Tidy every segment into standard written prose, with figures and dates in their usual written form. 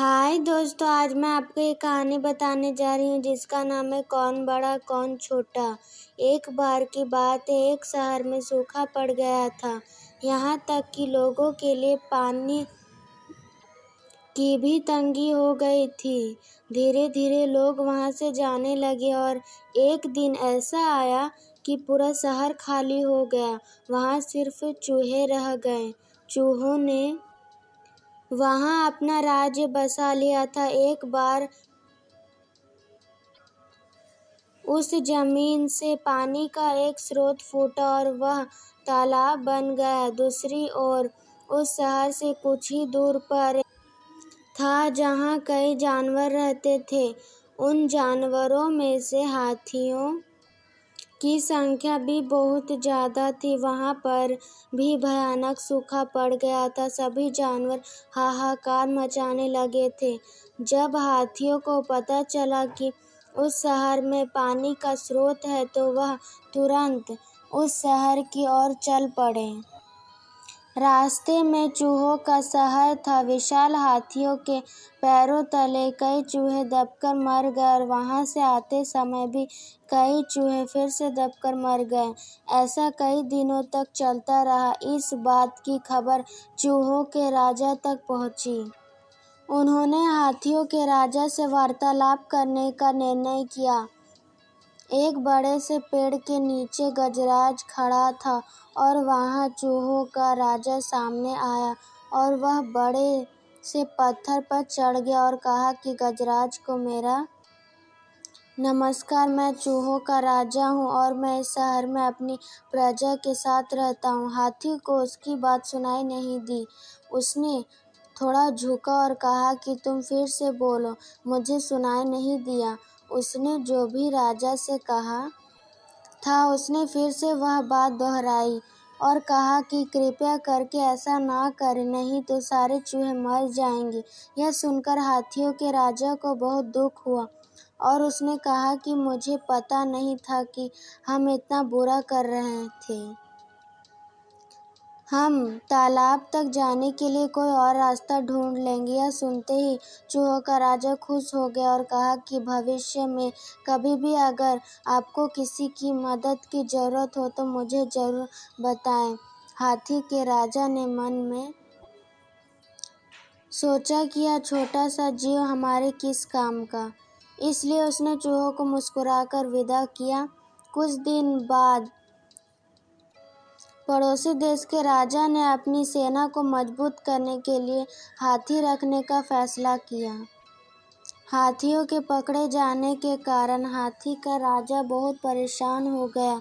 हाय दोस्तों, आज मैं आपको एक कहानी बताने जा रही हूँ जिसका नाम है कौन बड़ा कौन छोटा। एक बार की बात है, एक शहर में सूखा पड़ गया था। यहाँ तक कि लोगों के लिए पानी की भी तंगी हो गई थी। धीरे धीरे लोग वहाँ से जाने लगे और एक दिन ऐसा आया कि पूरा शहर खाली हो गया। वहाँ सिर्फ चूहे रह गए। चूहों ने वहाँ अपना राज्य बसा लिया था। एक बार उस जमीन से पानी का एक स्रोत फूटा और वह तालाब बन गया। दूसरी ओर उस शहर से कुछ ही दूर पर था जहाँ कई जानवर रहते थे। उन जानवरों में से हाथियों की संख्या भी बहुत ज़्यादा थी। वहाँ पर भी भयानक सूखा पड़ गया था। सभी जानवर हाहाकार मचाने लगे थे। जब हाथियों को पता चला कि उस शहर में पानी का स्रोत है तो वह तुरंत उस शहर की ओर चल पड़े। रास्ते में चूहों का शहर था। विशाल हाथियों के पैरों तले कई चूहे दबकर मर गए और वहां से आते समय भी कई चूहे फिर से दबकर मर गए। ऐसा कई दिनों तक चलता रहा। इस बात की खबर चूहों के राजा तक पहुंची। उन्होंने हाथियों के राजा से वार्तालाप करने का निर्णय किया। एक बड़े से पेड़ के नीचे गजराज खड़ा था और वहाँ चूहों का राजा सामने आया और वह बड़े से पत्थर पर चढ़ गया और कहा कि गजराज को मेरा नमस्कार। मैं चूहों का राजा हूँ और मैं इस शहर में अपनी प्रजा के साथ रहता हूँ। हाथी को उसकी बात सुनाई नहीं दी। उसने थोड़ा झुका और कहा कि तुम फिर से बोलो, मुझे सुनाई नहीं दिया। उसने जो भी राजा से कहा था उसने फिर से वह बात दोहराई और कहा कि कृपया करके ऐसा ना करें, नहीं तो सारे चूहे मर जाएंगे। यह सुनकर हाथियों के राजा को बहुत दुख हुआ और उसने कहा कि मुझे पता नहीं था कि हम इतना बुरा कर रहे थे। हम तालाब तक जाने के लिए कोई और रास्ता ढूंढ लेंगे। यह सुनते ही चूहों का राजा खुश हो गया और कहा कि भविष्य में कभी भी अगर आपको किसी की मदद की ज़रूरत हो तो मुझे ज़रूर बताएं। हाथी के राजा ने मन में सोचा कि यह छोटा सा जीव हमारे किस काम का, इसलिए उसने चूहों को मुस्कुराकर विदा किया। कुछ दिन बाद पड़ोसी देश के राजा ने अपनी सेना को मजबूत करने के लिए हाथी रखने का फैसला किया। हाथियों के पकड़े जाने के कारण हाथी का राजा बहुत परेशान हो गया।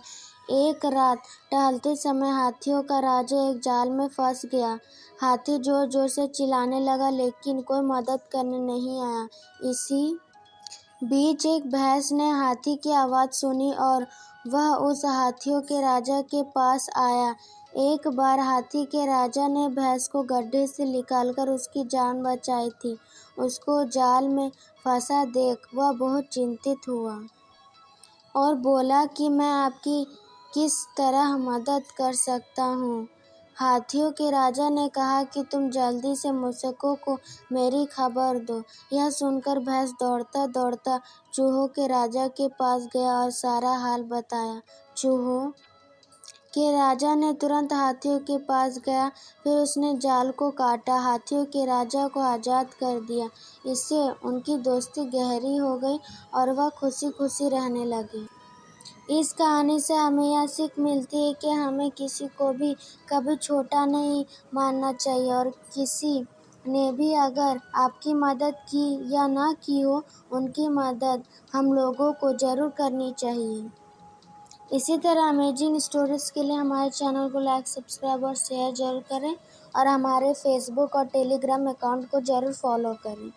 एक रात टहलते समय हाथियों का राजा एक जाल में फंस गया। हाथी जोर जोर से चिल्लाने लगा लेकिन कोई मदद करने नहीं आया। इसी बीच एक भैंस ने हाथी की आवाज़ सुनी और वह उस हाथियों के राजा के पास आया। एक बार हाथी के राजा ने भैंस को गड्ढे से निकालकर उसकी जान बचाई थी। उसको जाल में फंसा देख वह बहुत चिंतित हुआ और बोला कि मैं आपकी किस तरह मदद कर सकता हूँ। हाथियों के राजा ने कहा कि तुम जल्दी से मूसकों को मेरी खबर दो। यह सुनकर भैंस दौड़ता दौड़ता चूहों के राजा के पास गया और सारा हाल बताया। चूहों के राजा ने तुरंत हाथियों के पास गया। फिर उसने जाल को काटा, हाथियों के राजा को आज़ाद कर दिया। इससे उनकी दोस्ती गहरी हो गई और वह खुशी खुशी रहने लगे। इस कहानी से हमें यह सीख मिलती है कि हमें किसी को भी कभी छोटा नहीं मानना चाहिए और किसी ने भी अगर आपकी मदद की या ना की हो, उनकी मदद हम लोगों को ज़रूर करनी चाहिए। इसी तरह अमेजिंग स्टोरीज़ के लिए हमारे चैनल को लाइक, सब्सक्राइब और शेयर ज़रूर करें और हमारे फेसबुक और टेलीग्राम अकाउंट को ज़रूर फॉलो करें।